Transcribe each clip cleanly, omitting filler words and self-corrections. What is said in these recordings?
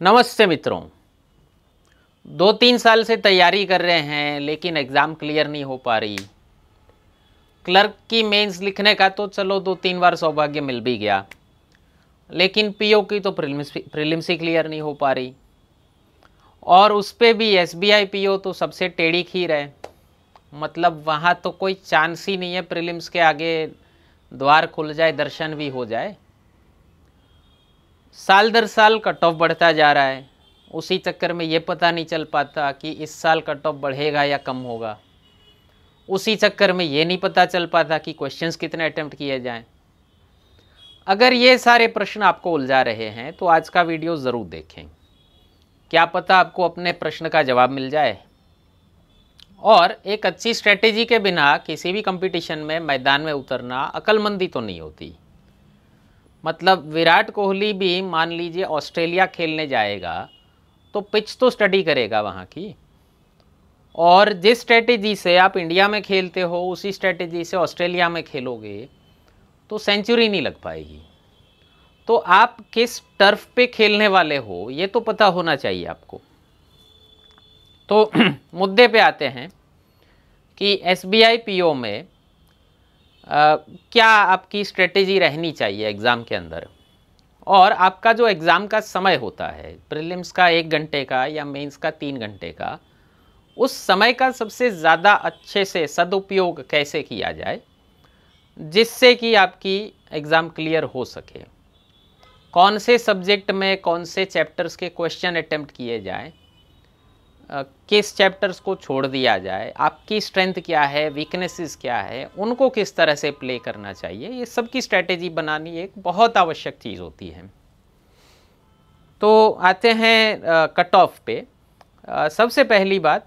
नमस्ते मित्रों। 2-3 साल से तैयारी कर रहे हैं लेकिन एग्ज़ाम क्लियर नहीं हो पा रही। क्लर्क की मेंस लिखने का तो चलो 2-3 बार सौभाग्य मिल भी गया, लेकिन पीओ की तो प्रीलिम्स ही क्लियर नहीं हो पा रही। और उस पे भी एसबीआई पीओ तो सबसे टेढ़ी खीर है। मतलब वहाँ तो कोई चांस ही नहीं है प्रीलिम्स के आगे द्वार खुल जाए, दर्शन भी हो जाए। साल दर साल कट ऑफ बढ़ता जा रहा है। उसी चक्कर में ये पता नहीं चल पाता कि इस साल कट ऑफ बढ़ेगा या कम होगा। उसी चक्कर में ये नहीं पता चल पाता कि क्वेश्चंस कितने अटेम्प्ट किए जाएं। अगर ये सारे प्रश्न आपको उलझा रहे हैं तो आज का वीडियो ज़रूर देखें। क्या पता आपको अपने प्रश्न का जवाब मिल जाए। और एक अच्छी स्ट्रेटेजी के बिना किसी भी कंपटीशन में मैदान में उतरना अक्लमंदी तो नहीं होती। मतलब विराट कोहली भी मान लीजिए ऑस्ट्रेलिया खेलने जाएगा तो पिच तो स्टडी करेगा वहाँ की, और जिस स्ट्रेटेजी से आप इंडिया में खेलते हो उसी स्ट्रेटेजी से ऑस्ट्रेलिया में खेलोगे तो सेंचुरी नहीं लग पाएगी। तो आप किस टर्फ पे खेलने वाले हो ये तो पता होना चाहिए आपको। तो मुद्दे पे आते हैं कि एसबीआई पीओ में क्या आपकी स्ट्रेटेजी रहनी चाहिए एग्ज़ाम के अंदर। और आपका जो एग्ज़ाम का समय होता है, प्रीलिम्स का 1 घंटे का या मेंस का 3 घंटे का, उस समय का सबसे ज़्यादा अच्छे से सदुपयोग कैसे किया जाए जिससे कि आपकी एग्ज़ाम क्लियर हो सके। कौन से सब्जेक्ट में कौन से चैप्टर्स के क्वेश्चन अटेम्प्ट किए जाएं, किस चैप्टर्स को छोड़ दिया जाए, आपकी स्ट्रेंथ क्या है, वीकनेसेस क्या है, उनको किस तरह से प्ले करना चाहिए, ये सब की स्ट्रैटेजी बनानी एक बहुत आवश्यक चीज़ होती है। तो आते हैं कट ऑफ पे। सबसे पहली बात,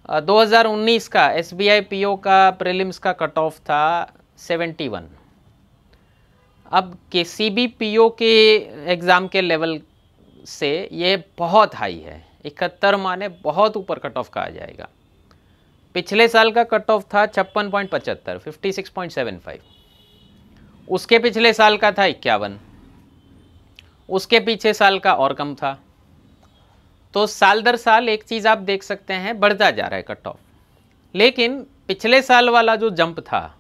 2019 का एसबीआई पीओ का प्रीलिम्स का कट ऑफ था 71। अब किसी भी पीओ के एग्ज़ाम के लेवल से ये बहुत हाई है। 71 माने बहुत ऊपर कट ऑफ कहा जाएगा। पिछले साल का कट ऑफ था 56.75, 56.75। उसके पिछले साल का था 51। उसके पीछे साल का और कम था। तो साल दर साल एक चीज़ आप देख सकते हैं, बढ़ता जा रहा है कट ऑफ। लेकिन पिछले साल वाला जो जंप था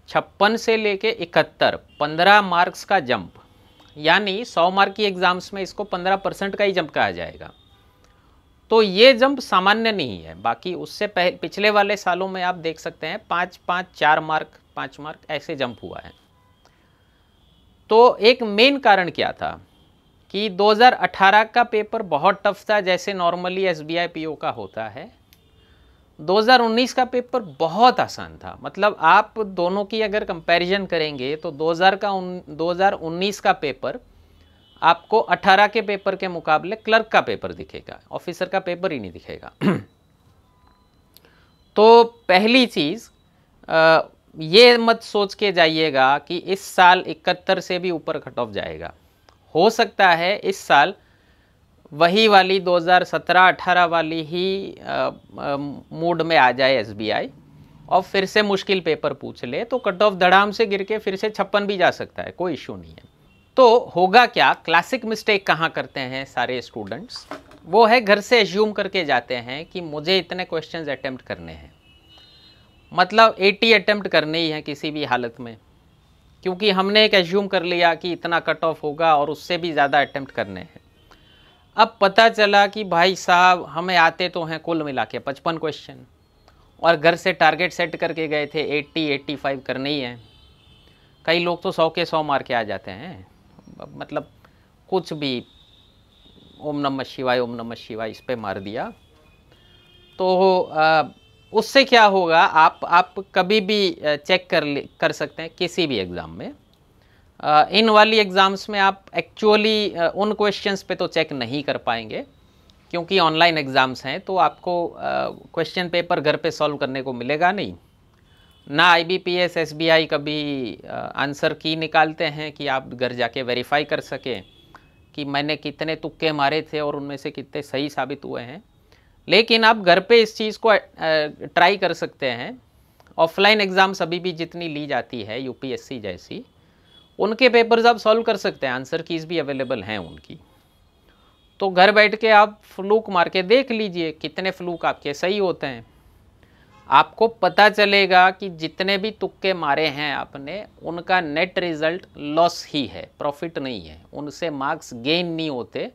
56 से लेके 71, 15 मार्क्स का जंप, यानी 100 मार्क की एग्जाम्स में इसको 15% का ही जंप कहा जाएगा। तो ये जंप सामान्य नहीं है। बाकी उससे पिछले वाले सालों में आप देख सकते हैं 5-5, 4 मार्क, 5 मार्क ऐसे जंप हुआ है। तो एक मेन कारण क्या था कि 2018 का पेपर बहुत टफ था, जैसे नॉर्मली एसबीआई पीओ का होता है। 2019 का पेपर बहुत आसान था। मतलब आप दोनों की अगर कंपैरिजन करेंगे तो 2019 का पेपर आपको 18 के पेपर के मुकाबले क्लर्क का पेपर दिखेगा, ऑफिसर का पेपर ही नहीं दिखेगा। तो पहली चीज़, ये मत सोच के जाइएगा कि इस साल 71 से भी ऊपर कट ऑफ जाएगा। हो सकता है इस साल वही वाली 2017-18 वाली ही मूड में आ जाए एसबीआई और फिर से मुश्किल पेपर पूछ ले, तो कट ऑफ धड़ाम से गिर के फिर से 56 भी जा सकता है, कोई इशू नहीं है। तो होगा क्या, क्लासिक मिस्टेक कहाँ करते हैं सारे स्टूडेंट्स, वो है घर से एज्यूम करके जाते हैं कि मुझे इतने क्वेश्चंस अटेम्प्ट करने हैं। मतलब 80 अटेम्प्ट करने ही हैं किसी भी हालत में, क्योंकि हमने एक एज्यूम कर लिया कि इतना कट ऑफ होगा और उससे भी ज़्यादा अटेम्प्ट करने हैं। अब पता चला कि भाई साहब हमें आते तो हैं कुल मिला के 55 क्वेश्चन, और घर से टारगेट सेट करके गए थे 80-85 करने ही हैं। कई लोग तो 100 के 100 मार के आ जाते हैं। मतलब कुछ भी ओम नमः शिवाय ओम नमः शिवाय इस पे मार दिया। तो उससे क्या होगा, आप कभी भी चेक कर सकते हैं किसी भी एग्ज़ाम में। इन वाली एग्ज़ाम्स में आप एक्चुअली उन क्वेश्चंस पे तो चेक नहीं कर पाएंगे क्योंकि ऑनलाइन एग्ज़ाम्स हैं, तो आपको क्वेश्चन पेपर घर पे सॉल्व करने को मिलेगा नहीं। ना आईबीपीएस एसबीआई कभी आंसर की निकालते हैं कि आप घर जाके वेरीफाई कर सकें कि मैंने कितने तुक्के मारे थे और उनमें से कितने सही साबित हुए हैं। लेकिन आप घर पे इस चीज़ को ट्राई कर सकते हैं। ऑफलाइन एग्ज़ाम्स अभी भी जितनी ली जाती है यूपीएससी जैसी, उनके पेपर्स आप सॉल्व कर सकते हैं, आंसर कीज़ भी अवेलेबल हैं उनकी। तो घर बैठ के आप फ्लूक मार के देख लीजिए कितने फ्लूक आपके सही होते हैं। आपको पता चलेगा कि जितने भी तुक्के मारे हैं आपने उनका नेट रिजल्ट लॉस ही है, प्रॉफिट नहीं है। उनसे मार्क्स गेन नहीं होते,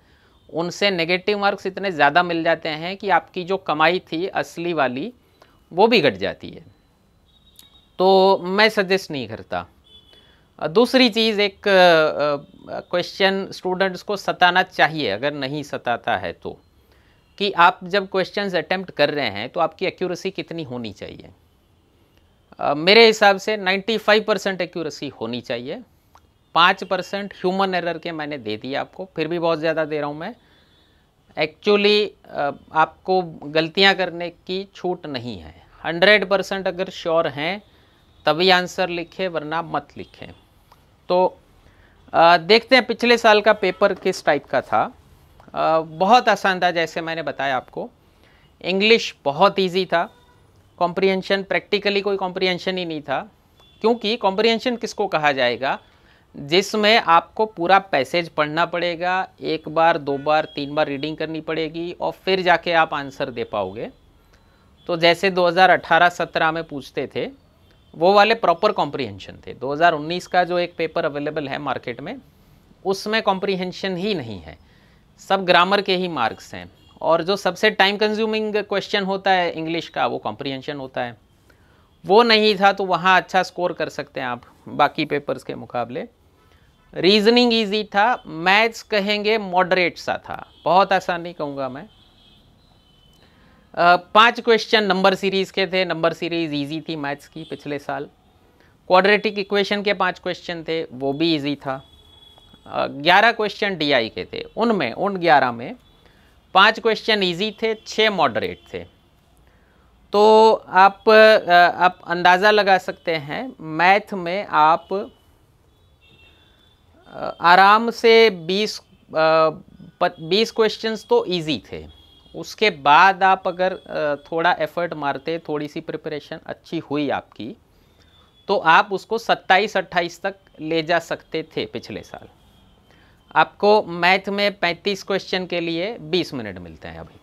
उनसे नेगेटिव मार्क्स इतने ज़्यादा मिल जाते हैं कि आपकी जो कमाई थी असली वाली वो भी घट जाती है। तो मैं सजेस्ट नहीं करता। दूसरी चीज़, एक क्वेश्चन स्टूडेंट्स को सताना चाहिए, अगर नहीं सताता है तो, कि आप जब क्वेश्चंस अटेम्प्ट कर रहे हैं तो आपकी एक्यूरेसी कितनी होनी चाहिए। मेरे हिसाब से 95% एक्यूरेसी होनी चाहिए। 5% ह्यूमन एरर के मैंने दे दिए आपको, फिर भी बहुत ज़्यादा दे रहा हूँ मैं। एक्चुअली आपको गलतियाँ करने की छूट नहीं है। 100% अगर श्योर हैं तभी आंसर लिखें, वरना मत लिखें। तो देखते हैं पिछले साल का पेपर किस टाइप का था। बहुत आसान था, जैसे मैंने बताया आपको। इंग्लिश बहुत इजी था, कॉम्प्रिहेंशन प्रैक्टिकली कोई कॉम्प्रिहेंशन ही नहीं था। क्योंकि कॉम्प्रिहेंशन किसको कहा जाएगा, जिसमें आपको पूरा पैसेज पढ़ना पड़ेगा, 1 बार 2 बार 3 बार रीडिंग करनी पड़ेगी और फिर जाके आप आंसर दे पाओगे। तो जैसे 2018-17 में पूछते थे वो वाले प्रॉपर कॉम्प्रिहेंशन थे। 2019 का जो एक पेपर अवेलेबल है मार्केट में, उसमें कॉम्प्रिहेंशन ही नहीं है, सब ग्रामर के ही मार्क्स हैं। और जो सबसे टाइम कंज्यूमिंग क्वेश्चन होता है इंग्लिश का, वो कॉम्प्रिहेंशन होता है। वो नहीं था, तो वहाँ अच्छा स्कोर कर सकते हैं आप बाकी पेपर्स के मुकाबले। रीजनिंग इजी था, मैथ्स कहेंगे मॉडरेट सा था, बहुत आसान नहीं कहूँगा मैं। 5 क्वेश्चन नंबर सीरीज़ के थे, नंबर सीरीज़ इजी थी मैथ्स की पिछले साल। क्वाड्रेटिक इक्वेशन के 5 क्वेश्चन थे, वो भी इजी था। 11 क्वेश्चन डीआई के थे, उन 11 में 5 क्वेश्चन इजी थे, 6 मॉडरेट थे। तो आप अंदाज़ा लगा सकते हैं मैथ में आप आराम से 20 क्वेश्चंस तो इजी थे। उसके बाद आप अगर थोड़ा एफर्ट मारते, थोड़ी सी प्रिपरेशन अच्छी हुई आपकी, तो आप उसको 27-28 तक ले जा सकते थे पिछले साल। आपको मैथ में 35 क्वेश्चन के लिए 20 मिनट मिलते हैं अभी,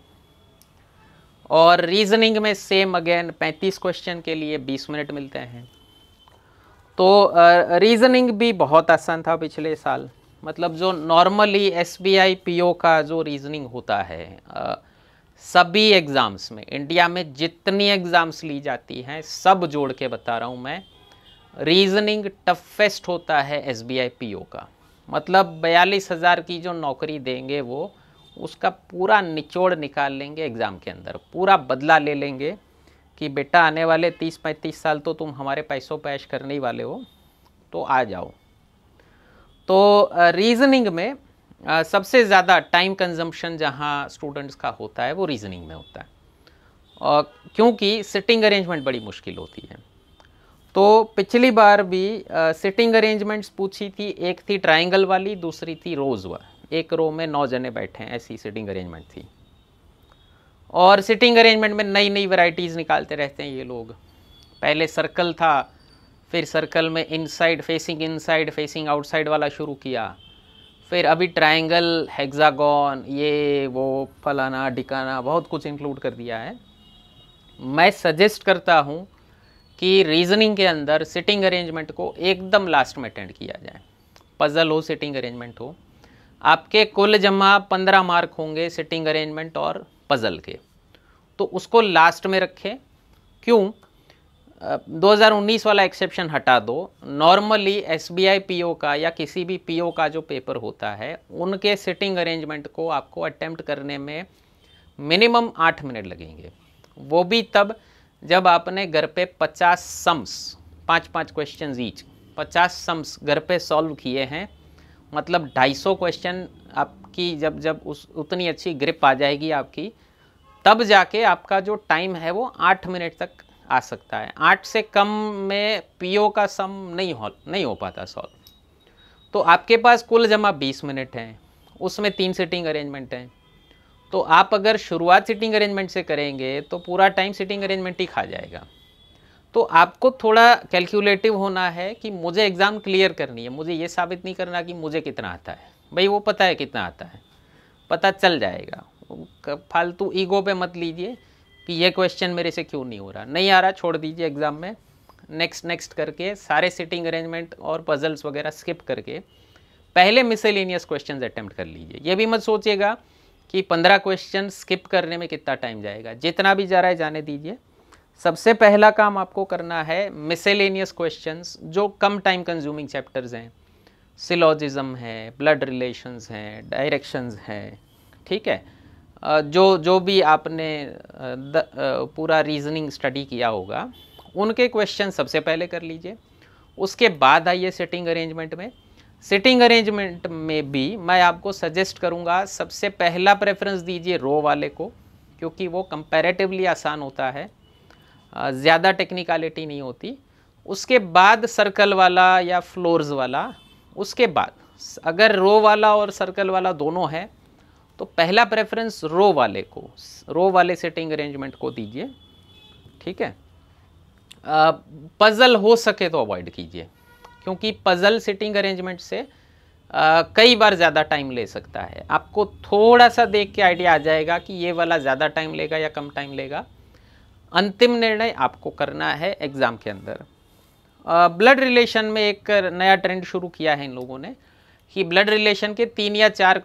और रीजनिंग में सेम अगेन 35 क्वेश्चन के लिए 20 मिनट मिलते हैं। तो रीजनिंग भी बहुत आसान था पिछले साल। मतलब जो नॉर्मली एसबीआई पीओ का जो रीजनिंग होता है, सभी एग्ज़ाम्स में, इंडिया में जितनी एग्ज़ाम्स ली जाती हैं सब जोड़ के बता रहा हूँ मैं, रीजनिंग टफेस्ट होता है एसबीआई पीओ का। मतलब 42,000 की जो नौकरी देंगे वो उसका पूरा निचोड़ निकाल लेंगे एग्ज़ाम के अंदर, पूरा बदला ले लेंगे कि बेटा आने वाले 30-35 साल तो तुम हमारे पैसों पे ऐश करने ही वाले हो, तो आ जाओ। तो रीजनिंग में सबसे ज़्यादा टाइम कंजम्पशन जहाँ स्टूडेंट्स का होता है वो रीजनिंग में होता है, और क्योंकि सिटिंग अरेंजमेंट बड़ी मुश्किल होती है। तो पिछली बार भी सिटिंग अरेंजमेंट्स पूछी थी, एक थी ट्रायंगल वाली, दूसरी थी रोज़ वाली। एक रो में 9 जने बैठे हैं, ऐसी सिटिंग अरेंजमेंट थी। और सिटिंग अरेंजमेंट में नई नई वैरायटीज़ निकालते रहते हैं ये लोग। पहले सर्कल था, फिर सर्कल में इनसाइड फेसिंग आउटसाइड वाला शुरू किया, फिर अभी ट्रायंगल, हेक्सागन, ये वो फलाना ढिकाना बहुत कुछ इंक्लूड कर दिया है। मैं सजेस्ट करता हूँ कि रीजनिंग के अंदर सिटिंग अरेंजमेंट को एकदम लास्ट में अटेंड किया जाए। पजल हो, सिटिंग अरेंजमेंट हो, आपके कुल जमा 15 मार्क होंगे सिटिंग अरेंजमेंट और पजल के, तो उसको लास्ट में रखें। क्यों? 2019 वाला एक्सेप्शन हटा दो। नॉर्मली एसबीआई पीओ का या किसी भी पीओ का जो पेपर होता है, उनके सिटिंग अरेंजमेंट को आपको अटेम्प्ट करने में मिनिमम 8 मिनट लगेंगे। वो भी तब जब आपने घर पे 50 सम्स, 5-5 क्वेश्चन ईच, 50 सम्स घर पे सॉल्व किए हैं। मतलब 250 क्वेश्चन आपकी जब उतनी अच्छी ग्रिप आ जाएगी आपकी, तब जाके आपका जो टाइम है वो 8 मिनट तक आ सकता है। 8 से कम में पीओ का सम नहीं हो पाता सॉल्व। तो आपके पास कुल जमा 20 मिनट हैं, उसमें 3 सिटिंग अरेंजमेंट हैं। तो आप अगर शुरुआत सिटिंग अरेंजमेंट से करेंगे तो पूरा टाइम सिटिंग अरेंजमेंट ही खा जाएगा। तो आपको थोड़ा कैलकुलेटिव होना है कि मुझे एग्ज़ाम क्लियर करनी है, मुझे ये साबित नहीं करना कि मुझे कितना आता है। भाई वो पता है कितना आता है, पता चल जाएगा। फालतू ईगो पे मत लीजिए कि ये क्वेश्चन मेरे से क्यों नहीं हो रहा, नहीं आ रहा छोड़ दीजिए एग्ज़ाम में, नेक्स्ट नेक्स्ट करके सारे सिटिंग अरेंजमेंट और पजल्स वगैरह स्किप करके पहले मिसलेनियस क्वेश्चंस अटेम्प्ट कर लीजिए। ये भी मत सोचिएगा कि 15 क्वेश्चन स्किप करने में कितना टाइम जाएगा, जितना भी जा रहा है जाने दीजिए। सबसे पहला काम आपको करना है मिसलेनियस क्वेश्चंस जो कम टाइम कंज्यूमिंग चैप्टर्स हैं, सिलॉजिज्म है, ब्लड रिलेशंस हैं, डायरेक्शंस हैं, ठीक है, जो भी आपने पूरा रीजनिंग स्टडी किया होगा उनके क्वेश्चन सबसे पहले कर लीजिए। उसके बाद आइए सिटिंग अरेंजमेंट में। सिटिंग अरेंजमेंट में भी मैं आपको सजेस्ट करूंगा सबसे पहला प्रेफरेंस दीजिए रो वाले को, क्योंकि वो कंपैरेटिवली आसान होता है, ज़्यादा टेक्निकलिटी नहीं होती। उसके बाद सर्कल वाला या फ्लोर्स वाला। उसके बाद अगर रो वाला और सर्कल वाला दोनों है तो पहला प्रेफरेंस रो वाले को, रो वाले सिटिंग अरेंजमेंट को दीजिए, ठीक है। पजल हो सके तो अवॉइड कीजिए, क्योंकि पजल सिटिंग अरेंजमेंट से कई बार ज़्यादा टाइम ले सकता है। आपको थोड़ा सा देख के आइडिया आ जाएगा कि ये वाला ज़्यादा टाइम लेगा या कम टाइम लेगा। अंतिम निर्णय आपको करना है एग्ज़ाम के अंदर। ब्लड रिलेशन में एक नया ट्रेंड शुरू किया है इन लोगों ने कि ब्लड रिलेशन के 3 या 4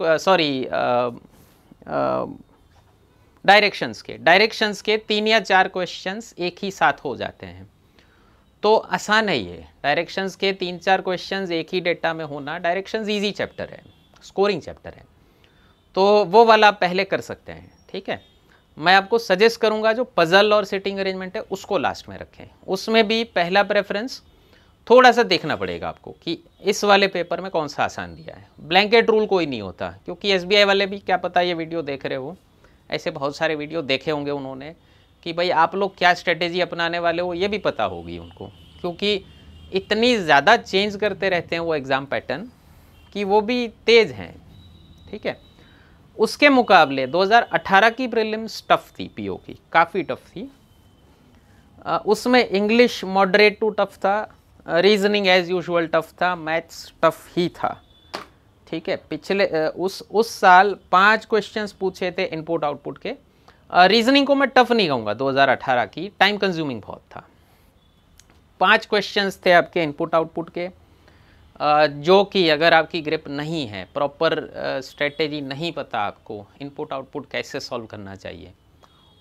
डायरेक्शंस के 3 या 4 क्वेश्चंस एक ही साथ हो जाते हैं। तो आसान है ये, डायरेक्शंस के 3-4 क्वेश्चंस एक ही डेटा में होना। डायरेक्शंस इजी चैप्टर है, स्कोरिंग चैप्टर है, तो वो वाला आप पहले कर सकते हैं, ठीक है। मैं आपको सजेस्ट करूंगा जो पजल और सिटिंग अरेंजमेंट है उसको लास्ट में रखें। उसमें भी पहला प्रेफरेंस थोड़ा सा देखना पड़ेगा आपको कि इस वाले पेपर में कौन सा आसान दिया है। ब्लैंकेट रूल कोई नहीं होता, क्योंकि SBI वाले भी क्या पता ये वीडियो देख रहे हो, ऐसे बहुत सारे वीडियो देखे होंगे उन्होंने कि भाई आप लोग क्या स्ट्रेटेजी अपनाने वाले हो, ये भी पता होगी उनको, क्योंकि इतनी ज़्यादा चेंज करते रहते हैं वो एग्ज़ाम पैटर्न कि वो भी तेज़ हैं, ठीक है। उसके मुकाबले 2018 की प्रीलिम्स टफ थी, PO की काफ़ी टफ थी। उसमें इंग्लिश मॉडरेट टू टफ था, रीजनिंग एज यूजुअल टफ था, मैथ्स टफ ही था, ठीक है। पिछले उस साल 5 क्वेश्चंस पूछे थे इनपुट आउटपुट के। रीजनिंग को मैं टफ नहीं कहूँगा, 2018 की टाइम कंज्यूमिंग बहुत था। 5 क्वेश्चंस थे आपके इनपुट आउटपुट के, जो कि अगर आपकी ग्रिप नहीं है, प्रॉपर स्ट्रेटेजी नहीं पता आपको इनपुट आउटपुट कैसे सॉल्व करना चाहिए,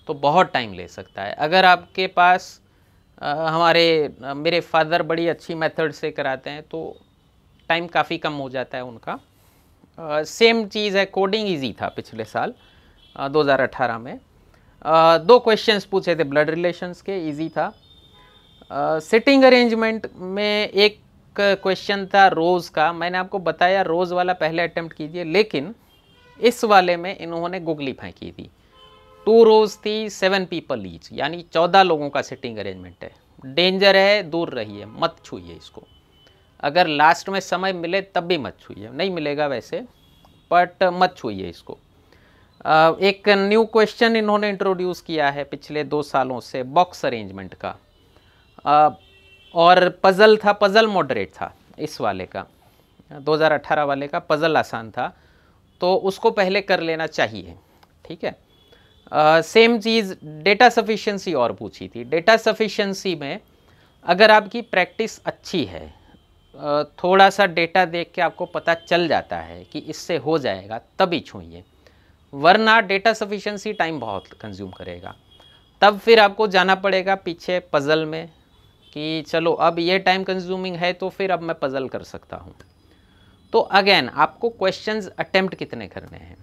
तो बहुत टाइम ले सकता है। अगर आपके पास मेरे फादर बड़ी अच्छी मेथड से कराते हैं तो टाइम काफ़ी कम हो जाता है उनका। सेम चीज़ है, कोडिंग इजी था पिछले साल 2018 में। 2 क्वेश्चंस पूछे थे ब्लड रिलेशंस के, इजी था। सिटिंग अरेंजमेंट में एक क्वेश्चन था रोज़ का, मैंने आपको बताया रोज़ वाला पहले अटेम्प्ट कीजिए, लेकिन इस वाले में इन्होंने गुगली फेंकी थी। 2 रोज़ थी, 7 पीपल ईच, यानी 14 लोगों का सिटिंग अरेंजमेंट है। डेंजर है, दूर रहिए, मत छूइए इसको। अगर लास्ट में समय मिले तब भी मत छूइए, नहीं मिलेगा वैसे, बट मत छूइए इसको। एक न्यू क्वेश्चन इन्होंने इंट्रोड्यूस किया है पिछले 2 सालों से, बॉक्स अरेंजमेंट का, और पज़ल था, पज़ल मॉडरेट था इस वाले का, 2018 वाले का पज़ल आसान था, तो उसको पहले कर लेना चाहिए, ठीक है। सेम चीज़ डेटा सफिशिएंसी और पूछी थी। डेटा सफिशिएंसी में अगर आपकी प्रैक्टिस अच्छी है, थोड़ा सा डेटा देख के आपको पता चल जाता है कि इससे हो जाएगा, तभी छूइए, वरना डेटा सफिशिएंसी टाइम बहुत कंज्यूम करेगा। तब फिर आपको जाना पड़ेगा पीछे पज़ल में कि चलो अब ये टाइम कंज्यूमिंग है तो फिर अब मैं पज़ल कर सकता हूँ। तो अगेन आपको क्वेश्चंस अटेम्प्ट कितने करने हैं।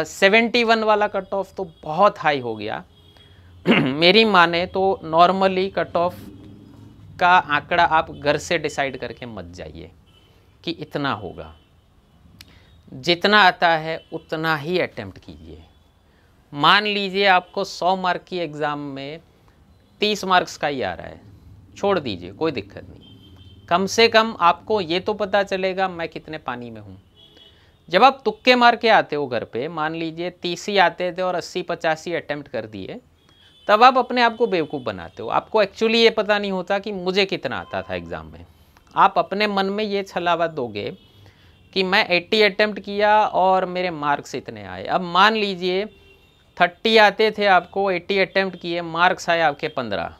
71 वाला कट ऑफ तो बहुत हाई हो गया। मेरी माने तो नॉर्मली कट ऑफ का आंकड़ा आप घर से डिसाइड करके मत जाइए कि इतना होगा, जितना आता है उतना ही अटेम्प्ट कीजिए। मान लीजिए आपको 100 मार्क की एग्ज़ाम में 30 मार्क्स का ही आ रहा है, छोड़ दीजिए, कोई दिक्कत नहीं। कम से कम आपको ये तो पता चलेगा मैं कितने पानी में हूँ। जब आप तुक्के मार के आते हो घर पे, मान लीजिए 30 ही आते थे और 80-85 अटेम्प्ट कर दिए, तब आप अपने आप को बेवकूफ़ बनाते हो। आपको एक्चुअली ये पता नहीं होता कि मुझे कितना आता था एग्ज़ाम में। आप अपने मन में ये छलावा दोगे कि मैं 80 अटेम्प्ट किया और मेरे मार्क्स इतने आए। अब मान लीजिए 30 आते थे आपको, 80 अटेम्प्ट किए, मार्क्स आए आपके 15,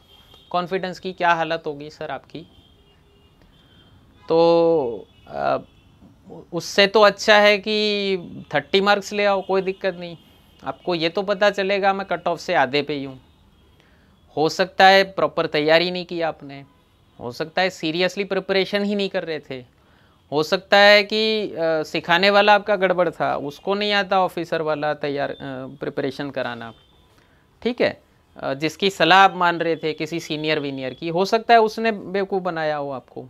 कॉन्फिडेंस की क्या हालत होगी सर आपकी? तो उससे तो अच्छा है कि 30 मार्क्स ले आओ, कोई दिक्कत नहीं। आपको ये तो पता चलेगा मैं कट ऑफ से आधे पे ही हूँ। हो सकता है प्रॉपर तैयारी नहीं की आपने, हो सकता है सीरियसली प्रिपरेशन ही नहीं कर रहे थे, हो सकता है कि सिखाने वाला आपका गड़बड़ था, उसको नहीं आता ऑफिसर वाला तैयार प्रिपरेशन कराना, ठीक है। जिसकी सलाह आप मान रहे थे किसी सीनियर वीनियर की, हो सकता है उसने बेवकूफ़ बनाया हो आपको।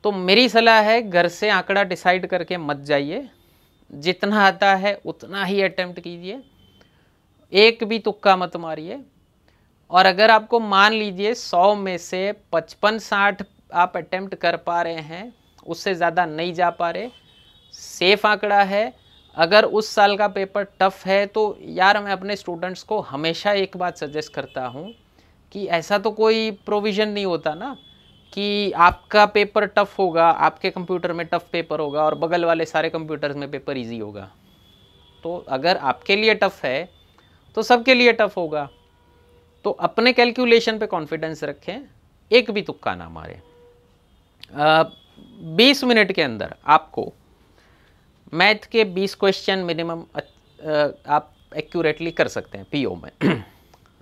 तो मेरी सलाह है घर से आंकड़ा डिसाइड करके मत जाइए, जितना आता है उतना ही अटेम्प्ट कीजिए, एक भी तुक्का मत मारिए। और अगर आपको मान लीजिए 100 में से 55-60 आप अटेम्प्ट कर पा रहे हैं, उससे ज़्यादा नहीं जा पा रहे, सेफ आंकड़ा है। अगर उस साल का पेपर टफ है तो यार मैं अपने स्टूडेंट्स को हमेशा एक बात सजेस्ट करता हूँ कि ऐसा तो कोई प्रोविज़न नहीं होता ना कि आपका पेपर टफ होगा, आपके कंप्यूटर में टफ पेपर होगा और बगल वाले सारे कंप्यूटर्स में पेपर इजी होगा। तो अगर आपके लिए टफ है तो सबके लिए टफ होगा। तो अपने कैलकुलेशन पे कॉन्फिडेंस रखें, एक भी तुक्का ना मारें। 20 मिनट के अंदर आपको मैथ के 20 क्वेश्चन मिनिमम आप एक्यूरेटली कर सकते हैं पीओ में।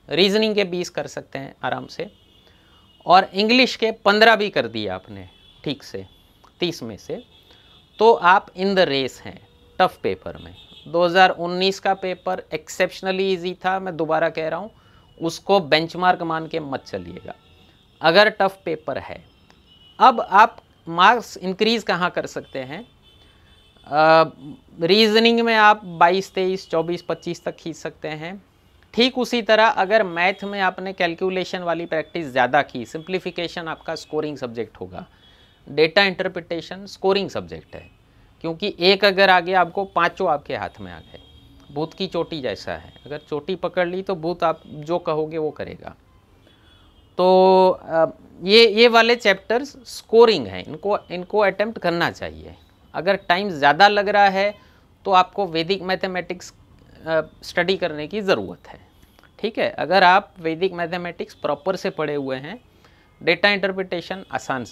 रीजनिंग के 20 कर सकते हैं आराम से, और इंग्लिश के 15 भी कर दिए आपने ठीक से 30 में से, तो आप इन द रेस हैं टफ पेपर में। 2019 का पेपर एक्सेप्शनली इजी था, मैं दोबारा कह रहा हूँ, उसको बेंचमार्क मान के मत चलिएगा अगर टफ पेपर है। अब आप मार्क्स इंक्रीज कहाँ कर सकते हैं? रीजनिंग में आप 22, 23, 24, 25 तक खींच सकते हैं। ठीक उसी तरह अगर मैथ में आपने कैलकुलेशन वाली प्रैक्टिस ज़्यादा की, सिंप्लीफिकेशन आपका स्कोरिंग सब्जेक्ट होगा, डेटा इंटरप्रिटेशन स्कोरिंग सब्जेक्ट है, क्योंकि एक अगर आ गया आपको पाँचों आपके हाथ में आ गए। भूत की चोटी जैसा है, अगर चोटी पकड़ ली तो भूत आप जो कहोगे वो करेगा। तो ये वाले चैप्टर्स स्कोरिंग हैं, इनको अटेम्प्ट करना चाहिए। अगर टाइम ज़्यादा लग रहा है तो आपको वैदिक मैथमेटिक्स स्टडी करने की ज़रूरत है, ठीक है। अगर आप वैदिक मैथमेटिक्स प्रॉपर से पढ़े हुए हैं, डेटा इंटरप्रिटेशन आसान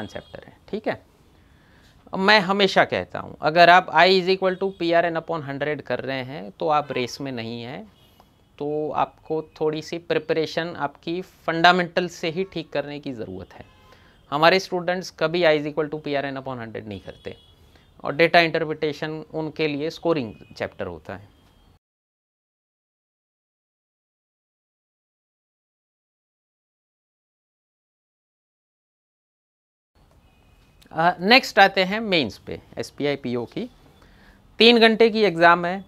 चैप्टर है, ठीक है। मैं हमेशा कहता हूँ अगर आप I = PRN/100 कर रहे हैं तो आप रेस में नहीं हैं, तो आपको थोड़ी सी प्रिपरेशन आपकी फंडामेंटल से ही ठीक करने की ज़रूरत है। हमारे स्टूडेंट्स कभी I = PRN/100 नहीं करते, और डेटा इंटरप्रिटेशन उनके लिए स्कोरिंग चैप्टर होता है। नेक्स्ट आते हैं मेंस पे। SPI PO की 3 घंटे की एग्ज़ाम है,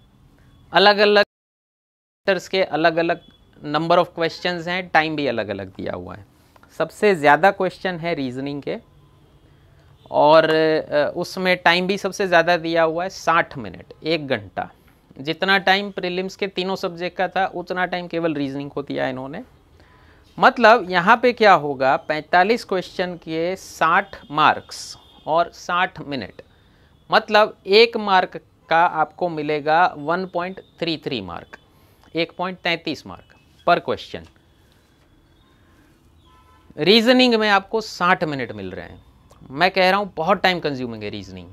अलग अलग चैप्टर्स के अलग अलग नंबर ऑफ क्वेश्चंस हैं, टाइम भी अलग अलग दिया हुआ है। सबसे ज़्यादा क्वेश्चन है रीजनिंग के, और उसमें टाइम भी सबसे ज़्यादा दिया हुआ है 60 मिनट, 1 घंटा। जितना टाइम प्रीलिम्स के तीनों सब्जेक्ट का था उतना टाइम केवल रीजनिंग को दिया इन्होंने। मतलब यहाँ पे क्या होगा, 45 क्वेश्चन के 60 मार्क्स और 60 मिनट, मतलब 1 मार्क का आपको मिलेगा 1.33 मार्क, 1.33 मार्क पर क्वेश्चन। रीजनिंग में आपको 60 मिनट मिल रहे हैं। मैं कह रहा हूँ बहुत टाइम कंज्यूमिंग है रीजनिंग।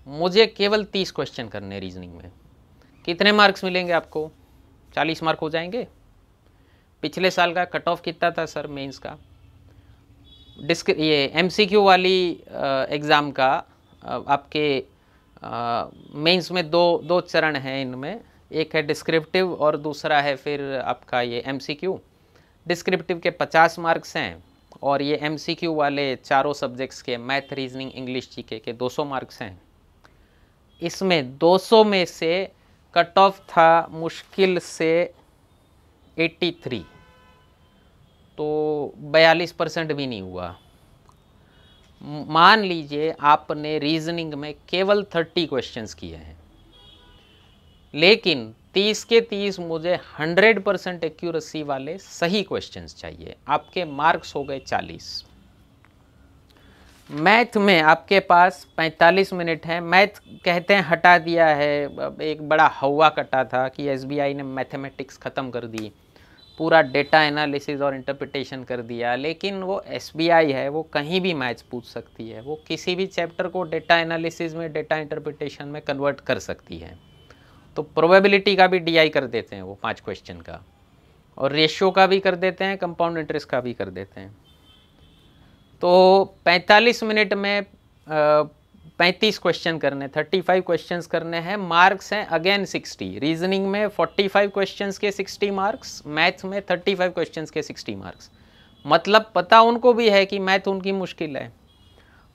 मुझे केवल 30 क्वेश्चन करने रीजनिंग में, कितने मार्क्स मिलेंगे आपको? 40 मार्क हो जाएंगे। पिछले साल का कट ऑफ कितना था सर मेंस का? ये MCQ वाली एग्ज़ाम का आपके मेंस में दो चरण हैं इनमें, एक है डिस्क्रिप्टिव और दूसरा है फिर आपका ये MCQ। डिस्क्रिप्टिव के 50 मार्क्स हैं और ये MCQ वाले चारों सब्जेक्ट्स के मैथ, रीजनिंग, इंग्लिश, जीके के 200 मार्क्स हैं। इसमें 200 में से कट ऑफ था मुश्किल से 83, तो 42% भी नहीं हुआ। मान लीजिए आपने रीजनिंग में केवल 30 क्वेश्चंस किए हैं, लेकिन 30 के 30 मुझे 100% एक्यूरेसी वाले सही क्वेश्चंस चाहिए। आपके मार्क्स हो गए 40। मैथ में आपके पास 45 मिनट हैं। मैथ कहते हैं हटा दिया है, अब एक बड़ा हवा कटा था कि एसबीआई ने मैथमेटिक्स ख़त्म कर दी, पूरा डेटा एनालिसिस और इंटरप्रिटेशन कर दिया। लेकिन वो एसबीआई है, वो कहीं भी मैथ्स पूछ सकती है, वो किसी भी चैप्टर को डेटा एनालिसिस में, डेटा इंटरप्रिटेशन में कन्वर्ट कर सकती है। तो प्रोबेबिलिटी का भी डीआई कर देते हैं वो 5 क्वेश्चन का, और रेशियो का भी कर देते हैं, कंपाउंड इंटरेस्ट का भी कर देते हैं। तो 45 मिनट में 35 क्वेश्चन करने, 35 क्वेश्चंस करने हैं। मार्क्स हैं अगेन 60। रीजनिंग में 45 क्वेश्चंस के 60 मार्क्स, मैथ में 35 क्वेश्चंस के 60 मार्क्स। मतलब पता उनको भी है कि मैथ उनकी मुश्किल है।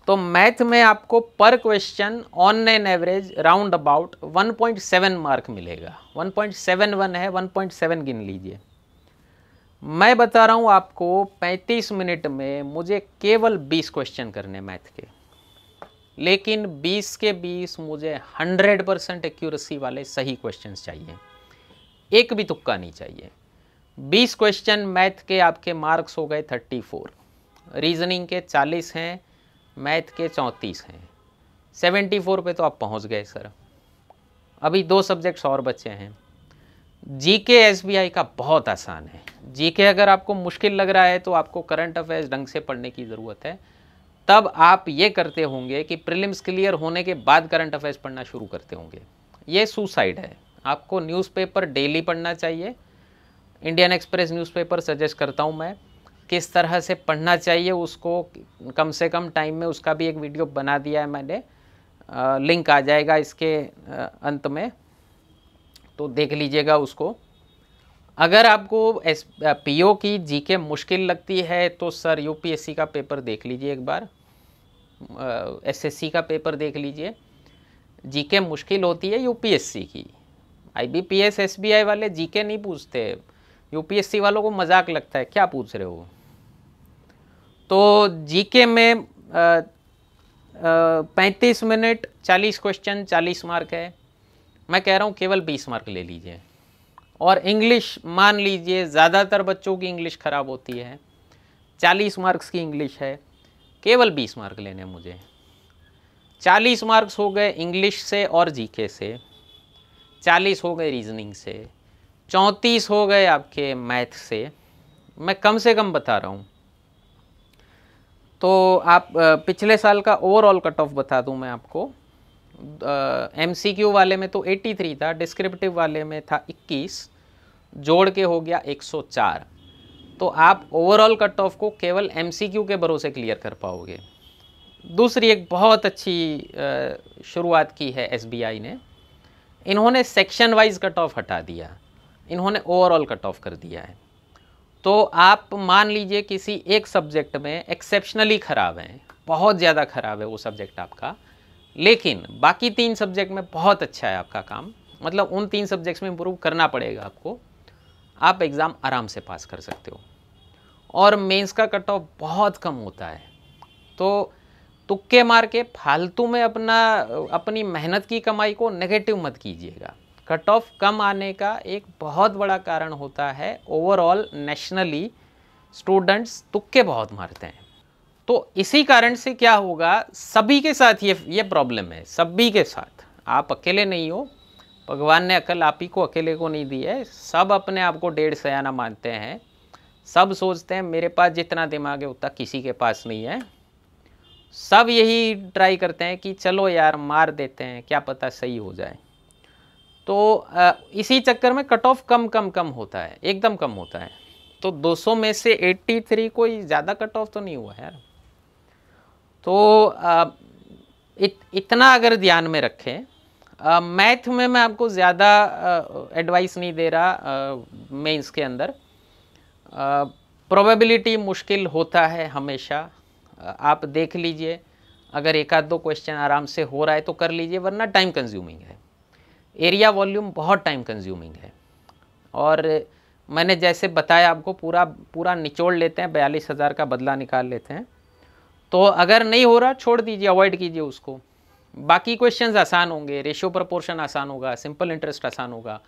तो मैथ में आपको पर question on an average round about 1.7 mark मिलेगा। 1.71 है, 1.7 गिन लीजिए। मैं बता रहा हूँ आपको 35 मिनट में मुझे केवल 20 क्वेश्चन करने मैथ के, लेकिन 20 के 20 मुझे 100% एक्यूरेसी वाले सही क्वेश्चंस चाहिए, एक भी तुक्का नहीं चाहिए। 20 क्वेश्चन मैथ के आपके मार्क्स हो गए 34, रीजनिंग के 40 हैं, मैथ के 34 हैं। 74 पे तो आप पहुँच गए सर। अभी 2 सब्जेक्ट्स और बचे हैं। जीके एसबीआई का बहुत आसान है। जीके अगर आपको मुश्किल लग रहा है तो आपको करंट अफेयर्स ढंग से पढ़ने की ज़रूरत है। तब आप ये करते होंगे कि प्रीलिम्स क्लियर होने के बाद करंट अफेयर्स पढ़ना शुरू करते होंगे। ये सुसाइड है। आपको न्यूज़पेपर डेली पढ़ना चाहिए। इंडियन एक्सप्रेस न्यूज़पेपर सजेस्ट करता हूँ मैं। किस तरह से पढ़ना चाहिए उसको कम से कम टाइम में, उसका भी एक वीडियो बना दिया है मैंने, लिंक आ जाएगा इसके अंत में, तो देख लीजिएगा उसको। अगर आपको पीओ की जीके मुश्किल लगती है तो सर यूपीएससी का पेपर देख लीजिए एक बार, एसएससी का पेपर देख लीजिए। जीके मुश्किल होती है यूपीएससी की। आईबीपीएस एसबीआई वाले जीके नहीं पूछते, यूपीएससी वालों को मजाक लगता है क्या पूछ रहे हो। तो जीके में 35 मिनट 40 क्वेश्चन 40 मार्क है। मैं कह रहा हूँ केवल 20 मार्क ले लीजिए। और इंग्लिश मान लीजिए ज़्यादातर बच्चों की इंग्लिश ख़राब होती है, 40 मार्क्स की इंग्लिश है, केवल 20 मार्क लेने मुझे। 40 मार्क्स हो गए इंग्लिश से और जीके से, 40 हो गए रीजनिंग से, 34 हो गए आपके मैथ से। मैं कम से कम बता रहा हूँ। तो आप पिछले साल का ओवरऑल कट ऑफ बता दूँ मैं आपको। एमसीक्यू वाले में तो 83 था, डिस्क्रिप्टिव वाले में था 21, जोड़ के हो गया 104। तो आप ओवरऑल कट ऑफ को केवल एमसीक्यू के भरोसे क्लियर कर पाओगे। दूसरी एक बहुत अच्छी शुरुआत की है एसबीआई ने, इन्होंने सेक्शन वाइज कट ऑफ हटा दिया, इन्होंने ओवरऑल कट ऑफ कर दिया है। तो आप मान लीजिए किसी एक सब्जेक्ट में एक्सेप्शनली ख़राब हैं, बहुत ज़्यादा ख़राब है वो सब्जेक्ट आपका, लेकिन बाकी 3 सब्जेक्ट में बहुत अच्छा है आपका काम, मतलब उन 3 सब्जेक्ट्स में इम्प्रूव करना पड़ेगा आपको, आप एग्ज़ाम आराम से पास कर सकते हो। और मेंस का कट ऑफ बहुत कम होता है। तो तुक्के मार के फालतू में अपनी मेहनत की कमाई को नेगेटिव मत कीजिएगा। कट ऑफ कम आने का एक बहुत बड़ा कारण होता है ओवरऑल नेशनली स्टूडेंट्स तुक्के बहुत मारते हैं। तो इसी कारण से क्या होगा, सभी के साथ ये प्रॉब्लम है, सभी के साथ। आप अकेले नहीं हो, भगवान ने अकल आप ही को अकेले को नहीं दी है। सब अपने आप को डेढ़ सयाना मानते हैं, सब सोचते हैं मेरे पास जितना दिमाग है उतना किसी के पास नहीं है। सब यही ट्राई करते हैं कि चलो यार मार देते हैं, क्या पता सही हो जाए। तो इसी चक्कर में कट ऑफ कम होता है, एकदम कम होता है। तो 200 में से 83 कोई ज़्यादा कट ऑफ तो नहीं हुआ यार। तो इतना अगर ध्यान में रखें। मैथ में मैं आपको ज़्यादा एडवाइस नहीं दे रहा। मेंस के अंदर प्रोबेबिलिटी मुश्किल होता है हमेशा। आप देख लीजिए, अगर एक आध 2 क्वेश्चन आराम से हो रहा है तो कर लीजिए, वरना टाइम कंज्यूमिंग है। एरिया वॉल्यूम बहुत टाइम कंज्यूमिंग है। और मैंने जैसे बताया आपको, पूरा निचोड़ लेते हैं, 42,000 का बदला निकाल लेते हैं। तो अगर नहीं हो रहा छोड़ दीजिए, अवॉइड कीजिए उसको। बाकी क्वेश्चंस आसान होंगे, रेशियो प्रोपोर्शन आसान होगा, सिंपल इंटरेस्ट आसान होगा।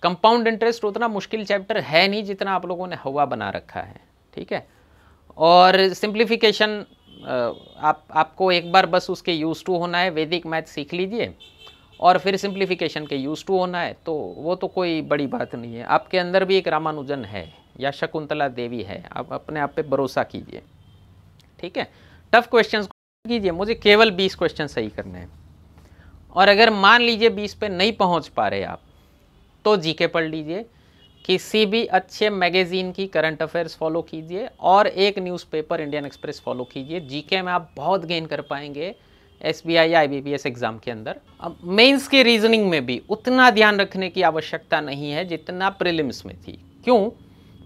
कंपाउंड इंटरेस्ट उतना मुश्किल चैप्टर है नहीं जितना आप लोगों ने हवा बना रखा है, ठीक है। और सिंप्लीफिकेशन आपको एक बार बस उसके यूज टू होना है, वैदिक मैथ सीख लीजिए और फिर सिंप्लीफिकेशन के यूज टू होना है, तो वो तो कोई बड़ी बात नहीं है। आपके अंदर भी एक रामानुजन है या शकुंतला देवी है, आप अपने आप पे भरोसा कीजिए, ठीक है। टफ क्वेश्चंस कीजिए, मुझे केवल 20 क्वेश्चन सही करने हैं, और अगर मान लीजिए 20 पे नहीं पहुंच पा रहे आप, तो जीके पढ़ लीजिए, किसी भी अच्छे मैगजीन की करंट अफेयर्स फॉलो कीजिए और एक न्यूज़पेपर इंडियन एक्सप्रेस फॉलो कीजिए। जीके में आप बहुत गेन कर पाएंगे एसबीआई या आईबीपीएस एग्जाम के अंदर। अब मेंस के रीजनिंग में भी उतना ध्यान रखने की आवश्यकता नहीं है जितना प्रीलिम्स में थी। क्यों?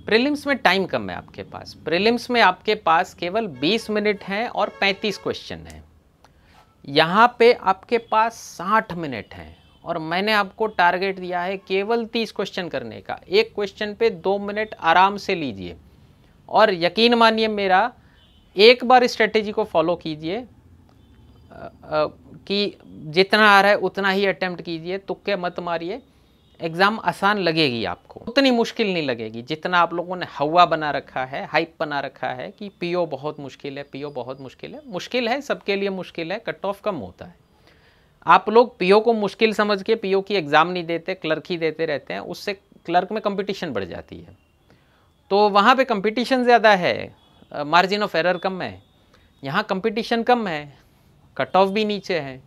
प्रीलिम्स में टाइम कम है आपके पास। प्रीलिम्स में आपके पास केवल 20 मिनट हैं और 35 क्वेश्चन हैं। यहाँ पे आपके पास 60 मिनट हैं और मैंने आपको टारगेट दिया है केवल 30 क्वेश्चन करने का। एक क्वेश्चन पे 2 मिनट आराम से लीजिए और यकीन मानिए मेरा, एक बार स्ट्रेटेजी को फॉलो कीजिए कि जितना आ रहा है उतना ही अटेम्प्ट कीजिए, तुक्के मत मारिए। एग्ज़ाम आसान लगेगी आपको, उतनी मुश्किल नहीं लगेगी जितना आप लोगों ने हवा बना रखा है, हाइप बना रखा है कि पीओ बहुत मुश्किल है, पीओ बहुत मुश्किल है। मुश्किल है, सबके लिए मुश्किल है, कट ऑफ कम होता है। आप लोग पीओ को मुश्किल समझ के पीओ की एग्ज़ाम नहीं देते, क्लर्क ही देते रहते हैं, उससे क्लर्क में कंपटीशन बढ़ जाती है, तो वहाँ पे कंपटीशन ज़्यादा है, मार्जिन ऑफ एरर कम है। यहाँ कंपटीशन कम है, कट ऑफ भी नीचे है,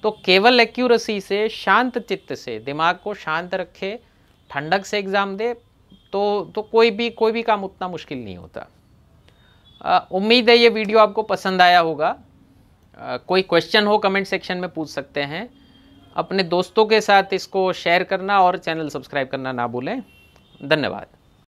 तो केवल एक्यूरेसी से, शांत चित्त से, दिमाग को शांत रखे, ठंडक से एग्ज़ाम दे, तो कोई भी काम उतना मुश्किल नहीं होता। उम्मीद है ये वीडियो आपको पसंद आया होगा। कोई क्वेश्चन हो कमेंट सेक्शन में पूछ सकते हैं। अपने दोस्तों के साथ इसको शेयर करना और चैनल सब्सक्राइब करना ना भूलें। धन्यवाद।